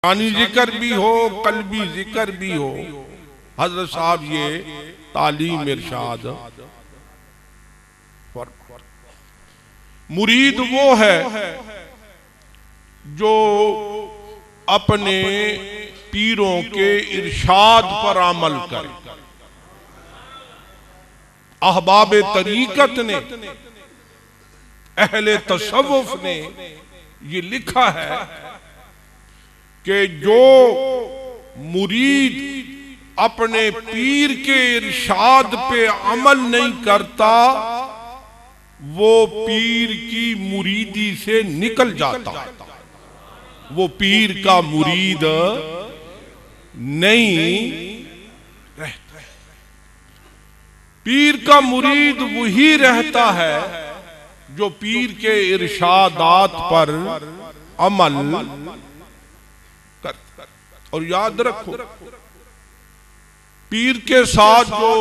जानी जिक्र भी हो, कल्बी जिक्र भी हो। हजरत साहब ये तालीम इरशाद। मुरीद वो है जो अपने पीरों के इरशाद पर अमल करे। अहबाब तरीकत ने, अहले तसव्वुफ ने ये लिखा है कि जो मुरीद अपने पीर के इरशाद पे अमल नहीं करता वो पीर की मुरीदी से निकल जाता, वो पीर का मुरीद नहीं रहता। पीर का मुरीद वही रहता है जो पीर के इरशादात पर अमल कर। और याद रखो, पीर के साथ जो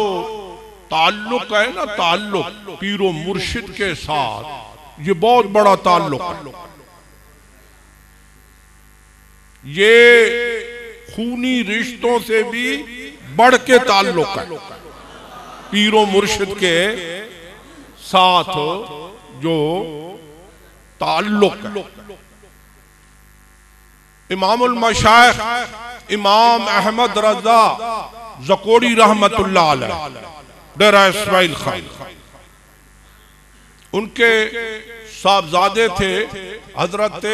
ताल्लुक है ना, ताल्लुक पीरो मुर्शिद के साथ, ये बहुत बड़ा ताल्लुक है। ये खूनी रिश्तों से भी बढ़ के ताल्लुक है पीरो मुर्शिद के साथ जो ताल्लुक है। इमामुल मशाइख इमाम अहमद रजा ज़कोड़ी रहमतुल्लाह अलैह, डेरा इस्माइल खान, उनके साहबजादे थे हजरत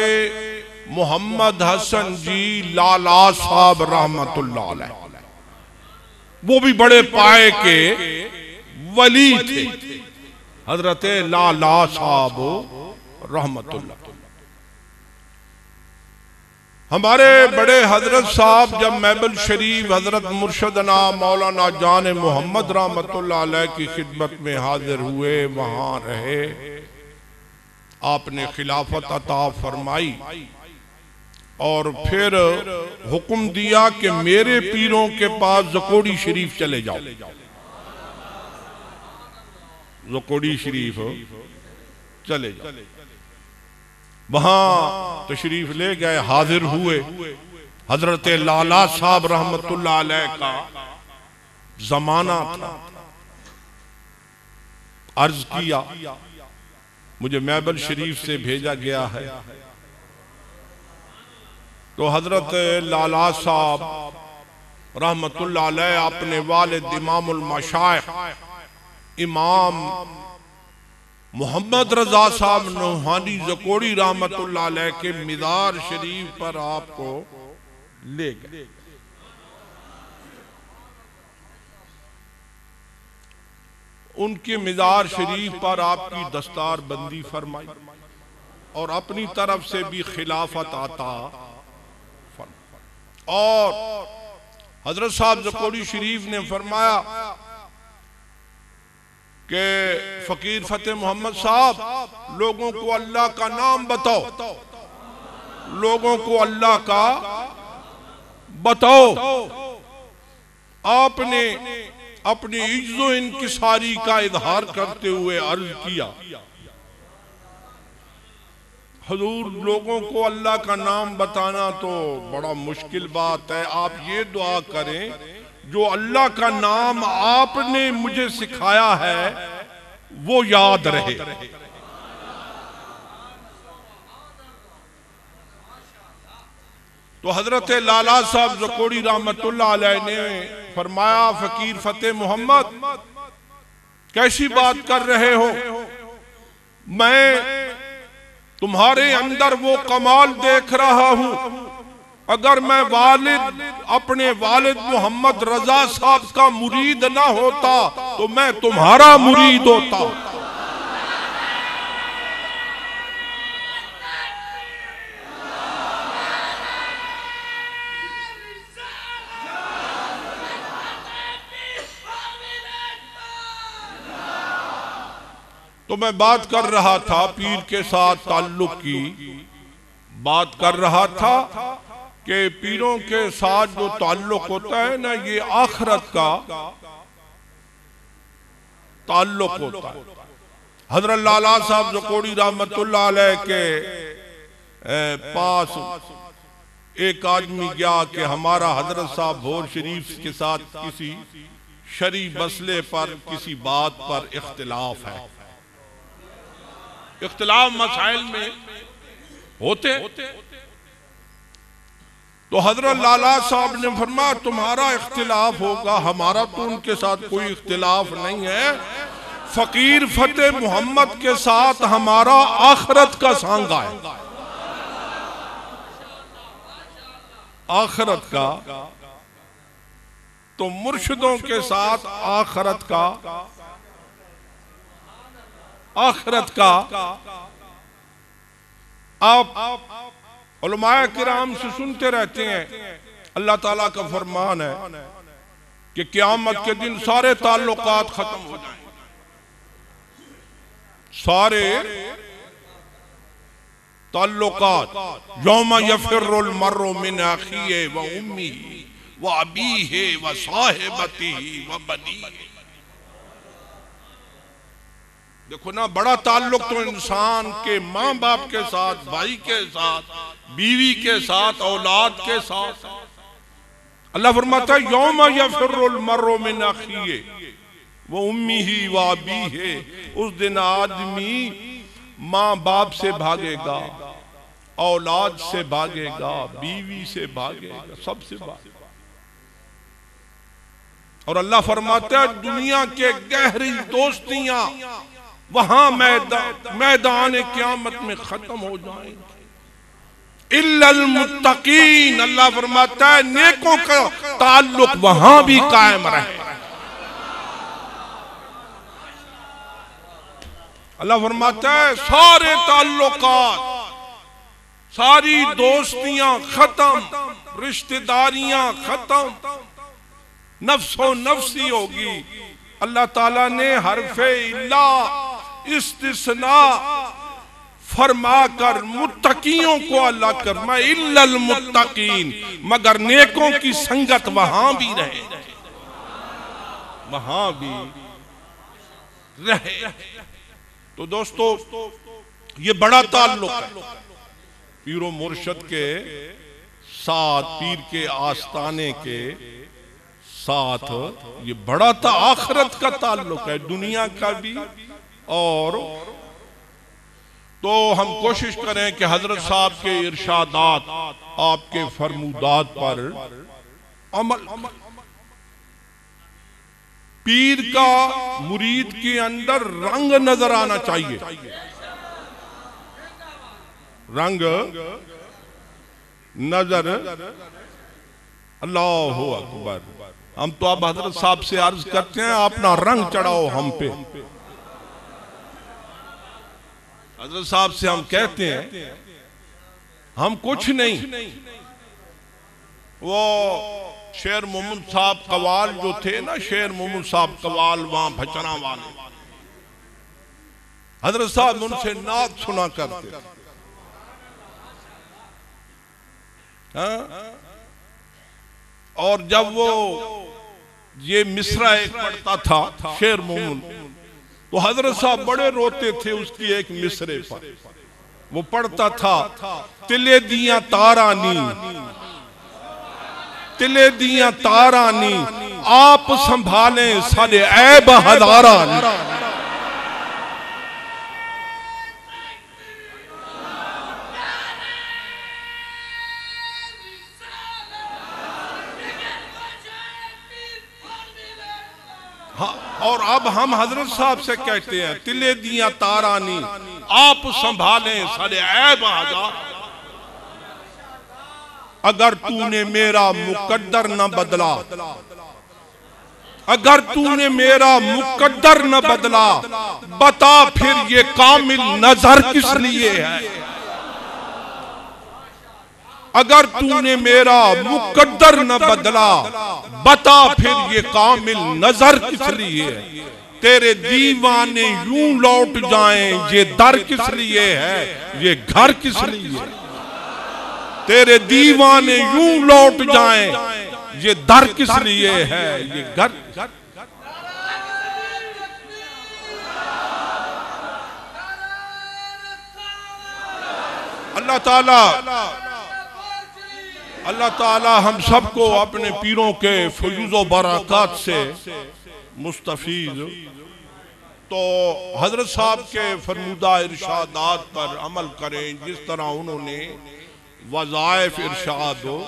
मोहम्मद हसन जी लाला साहब रहमतुल्लाह अलैह। वो भी बड़े पाए के वली थे, हजरत लाला साहब रहमतुल्लाह। हमारे बड़े हजरत साहब जब महबल शरीफ हजरत मुर्शदना मौलाना जान मोहम्मद रहमतुल्लाह अलैह की खिदमत में हाजिर हुए, वहां रहे, आपने खिलाफत अता फरमाई और फिर हुक्म दिया कि मेरे पीरों के पास ज़कोड़ी शरीफ चले जाओ। ज़कोड़ी शरीफ चले जाओ। वहां तशरीफ ले गए, हाजिर हुए। हजरत लाला साहब रहमतुल्लाह अलैह का जमाना था। अर्ज किया, मुझे महबल शरीफ से भेजा गया है। तो हजरत लाला साहब रहमतुल्लाह अलैह अपने वालिद इमामुल मशाइख इमाम मोहम्मद रजा साहब नूहानी ज़कोड़ी रहमतुल्लाह अलैह के मिज़ार शरीफ पर आपको ले गए। उनके मिज़ार शरीफ पर आपकी दस्तार बंदी फरमाई और अपनी तरफ से भी खिलाफत आता फरमाई। और हजरत साहब ज़कोड़ी शरीफ ने फरमाया कि फकीर फतेह मोहम्मद साहब, लोगों को अल्लाह का नाम बताओ, लोगों को अल्लाह का बताओ। आपने अपनी इज्जो इनकिसारी का इजहार करते हुए अर्ज किया, हुजूर लोगों को अल्लाह का नाम बताना तो बड़ा मुश्किल बात है, आप ये दुआ करें जो अल्लाह का नाम आपने मुझे सिखाया है वो याद रहे। तो हजरत लाला साहब ज़कोड़ी रहमतुल्लाह अलैह ने फरमाया, फकीर फतेह मोहम्मद कैसी बात कर रहे हो, मैं तुम्हारे अंदर वो कमाल देख रहा हूं। अगर मैं अपने वालिद मोहम्मद रजा साहब का मुरीद ना होता तो मैं तुम्हारा मुरीद होता। तो मैं बात कर रहा था पीर के साथ ताल्लुक की, बात कर रहा था कि पीरों के साथ जो ताल्लुक होता है ना, ये आखिरत का ताल्लुक होता है। हजरत लाला साहब ज़कोड़ी रहमतुल्लाह अलैह के पास एक आदमी गया कि हमारा हजरत साहब भोर शरीफ के साथ किसी शरी मसले पर किसी बात पर इख्तिलाफ है। इख्तिलाफ मसाइल में होते तो हजरत लाला साहब ने फरमाया तुम्हारा इख्तिलाफ होगा, हमारा तो उनके साथ कोई इख्तिलाफ नहीं है। फकीर फतेह मोहम्मद के साथ हमारा आखिरत का सांगा है। आखिरत का तो मुर्शिदों के साथ आखिरत का आप उलमाए किराम से सुनते रहते हैं। अल्लाह ताला का फरमान है कि क़यामत के दिन सारे ताल्लुकात खत्म हो जाएंगे। सारे ताल्लुकात यौमा यफिरुल मर्रु मिन अखीहि व उम्मिही व अबीही व साहिबतिही व बनीही। देखो ना, बड़ा ताल्लुक तो इंसान के माँ बाप के साथ, भाई के साथ, बीवी के साथ, औलाद के साथ। अल्लाह फरमाता है यौमा यफिरुल मर्रु मिन अखीहि व उम्मिही व अबीही। उस दिन आदमी माँ बाप से भागेगा, औलाद से भागेगा, बीवी से भागेगा, सबसे भागेगा। और अल्लाह फरमाता है दुनिया के गहरी दोस्तियां वहां मैदान क़यामत में खत्म हो जाएंगे। इल्लल मुत्तकीन, अल्लाह फरमाता है नेकों का ताल्लुक वहां भी कायम रहे। अल्लाह फरमाता है सारे ताल्लुकात, सारी दोस्तियां खत्म, रिश्तेदारियां खत्म, नफ्सो नफ्सी होगी। अल्लाह ताला ने हरफे इल्ला इस्तिस्ना फरमा कर मुत्तकियों को अल्लाह फरमाए इल्लल मुत्तकीन, मगर नेकों की संगत वहां भी रहे, वहां भी रहे। तो दोस्तों ये बड़ा ताल्लुक है पीरो मुर्शद के साथ, पीर के आस्ताने के साथ। ये बड़ा आखिरत का ताल्लुक है, दुनिया का भी। और तो हम कोशिश करें कि हजरत साहब के इरशादात, आपके फरमूदात पर अमल। पीर का मुरीद के अंदर रंग नजर आना चाहिए, रंग नजर। अल्लाह अकबर। हम तो अब हजरत साहब से अर्ज करते हैं अपना रंग चढ़ाओ हम पे। हजरत साहब से हम कहते हैं हम कुछ नहीं। वो शेर मोहम्मद साहब कवाल जो थे ना, शेर मोहम्मद साहब कवाल, वहां भचना वाले, हजरत साहब उनसे नात सुना करते। हाँ? और जब वो ये मिसरा एक पढ़ता था शेर मोहम्मद, तो हजरत साहब बड़े रोते थे उसकी एक मिसरे पर। वो पढ़ता था तिले दिया तारा नी, तिले दिया तारा नी, आप संभाले सारे ऐब हजारा नी। हाँ, और अब हम हजरत साहब से कहते हैं तिले दिया तारानी, आप संभाले सारे ऐब हजार। अगर तूने मेरा मुकद्दर न बदला, अगर तूने मेरा मुकद्दर न बदला, बता फिर ये कामिल नजर किस लिए है। अगर तूने मेरा मुकद्दर न बदला, बता फिर ये कामिल नजर किस लिए है। तेरे दीवाने यूं लौट जाएं, ये दर किस लिए है, ये घर किस लिए है। तेरे दीवाने यूं लौट जाएं, ये दर किस लिए है, ये घर। अल्लाह ताला अल्लाह ताला हम सबको अपने पीरों के फयूज़ो बरक़ात से मुस्तफ़ीज़। तो हजरत साहब के फरमुदा इरशादात पर अमल करें, जिस तरह उन्होंने वज़ाइफ इरशाद हो।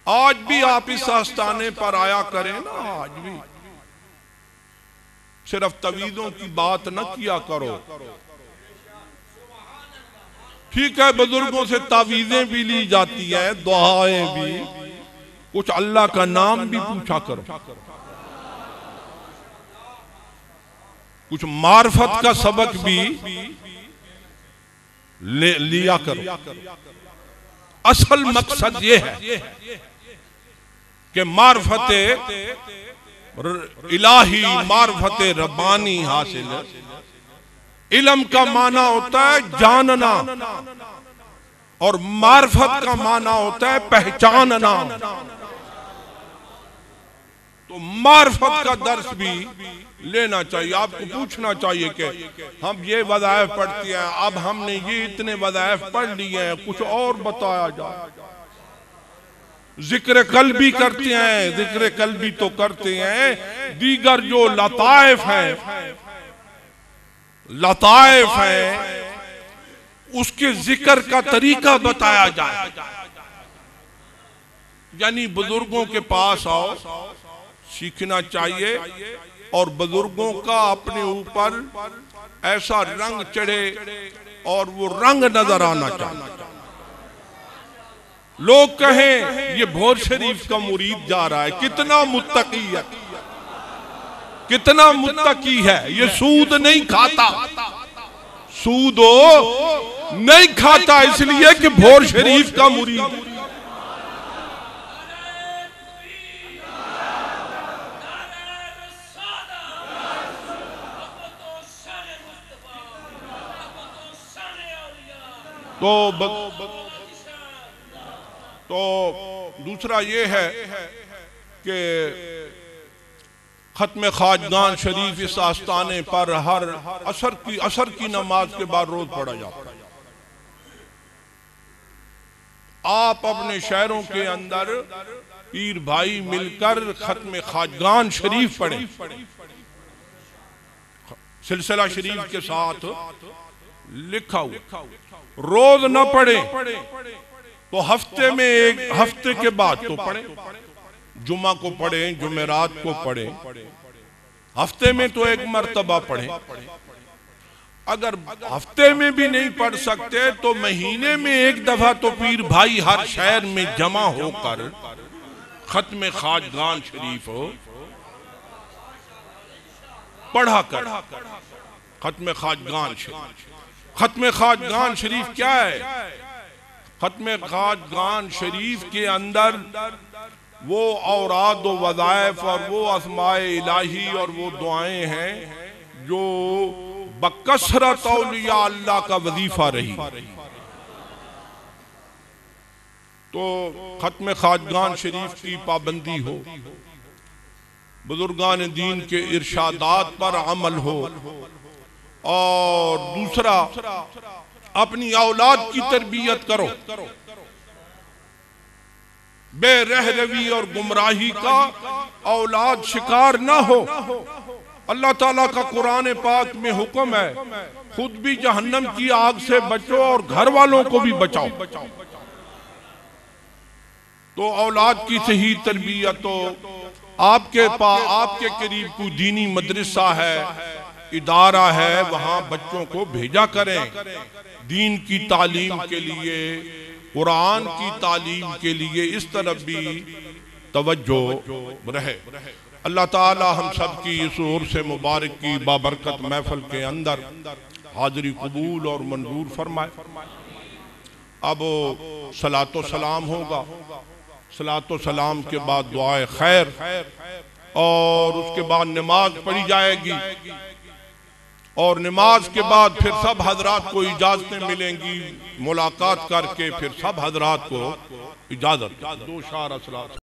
आज भी आप इस आस्थाने पर आया करें ना, आज भी सिर्फ तवीज़ों की बात न किया करो। ठीक है, बुजुर्गों से तावीज़ें भी ली जाती है, दुआएं भी, कुछ अल्लाह का नाम भी पूछा करो, कुछ मार्फत का सबक भी लिया करो। असल मकसद ये है कि मार्फत इलाही, मार्फत रब्बानी हासिल है। इल्म का माना होता है जानना और मार्फत का माना होता है पहचानना। तो मार्फत का दर्स भी लेना चाहिए। आपको पूछना चाहिए कि हम ये वज़ाइफ पढ़ते हैं, अब हमने ये इतने वज़ाइफ पढ़ लिए हैं, कुछ और बताया जाए। जिक्र कल्बी करते हैं, जिक्र कल्बी तो करते हैं, दीगर जो लताइफ हैं, लताइफ है, उसके जिक्र का तरीका बताया जाए। यानी बुजुर्गों के पास आओ, सीखना चाहिए, और बुजुर्गों का अपने ऊपर ऐसा रंग चढ़े और वो रंग नजर आना चाहिए। लोग कहें ये भोर शरीफ का मुरीद जा रहा है, कितना मुत्तकी है, कितना मुत्तकी है, ये सूद नहीं खाता, सूद नहीं खाता इसलिए कि भोर शरीफ का मुरीद। तो दूसरा ये है कि खत्म खाजगान शरीफ इस आस्थाने पर हर असर की नमाज के बाद रोज पढ़ा जाता है। आप अपने शहरों के अंदर पीर भाई मिलकर खत्म खाजगान शरीफ पढ़ें, सिलसिला शरीफ के साथ लिखा हुआ। रोज न पढ़े तो हफ्ते में एक हफ्ते के बाद तो पढ़े, जुमा को पढ़े, जुमेरात को पढ़े, हफ्ते में तो एक मर्तबा पढ़े। अगर हफ्ते में भी नहीं पढ़ सकते तो महीने में एक दफा तो पीर भाई हर शहर में जमा होकर खत्म खाजगान शरीफ हो पढ़ा कर। खत्म खाजगान शरीफ, खत्म खाजगान शरीफ क्या है? खत्म खाजगान शरीफ के अंदर वो औराद व वज़ाइफ और वो अस्माए इलाही और वो दुआएं हैं जो बकसरत औलिया अल्लाह का वजीफा रही। तो खत्म खाजगान शरीफ की पाबंदी हो, बुजुर्गान दीन के इरशादात पर अमल हो, और दूसरा अपनी औलाद की तरबियत करो, बेरहरवी और गुमराही का औलाद शिकार ना हो। अल्लाह ताला का कुरान पाक में हुक्म है, खुद भी जहन्नम की आग से बचो और घर वालों को भी बचाओ। तो औलाद की सही तरबियत हो। आपके करीब कोई दीनी मदरसा है, इदारा है, वहां बच्चों को भेजा करें दीन की तालीम के लिए, कुरान की तालीम के लिए। इस तरफ भी तवज्जो रहे। अल्लाह ताला हम सब की इस ओर से मुबारक की बाबरकत महफिल के अंदर हाजिरी कबूल और मंजूर फरमाए। अब सलातो सलाम होगा, सलातो सलाम के बाद दुआए खैर, और उसके बाद नमाज पढ़ी जाएगी, और नमाज के बाद फिर सब हजरात को इजाजतें मिलेंगी, मुलाकात करके फिर सब हजरात को इजाजत। दो शार असलात।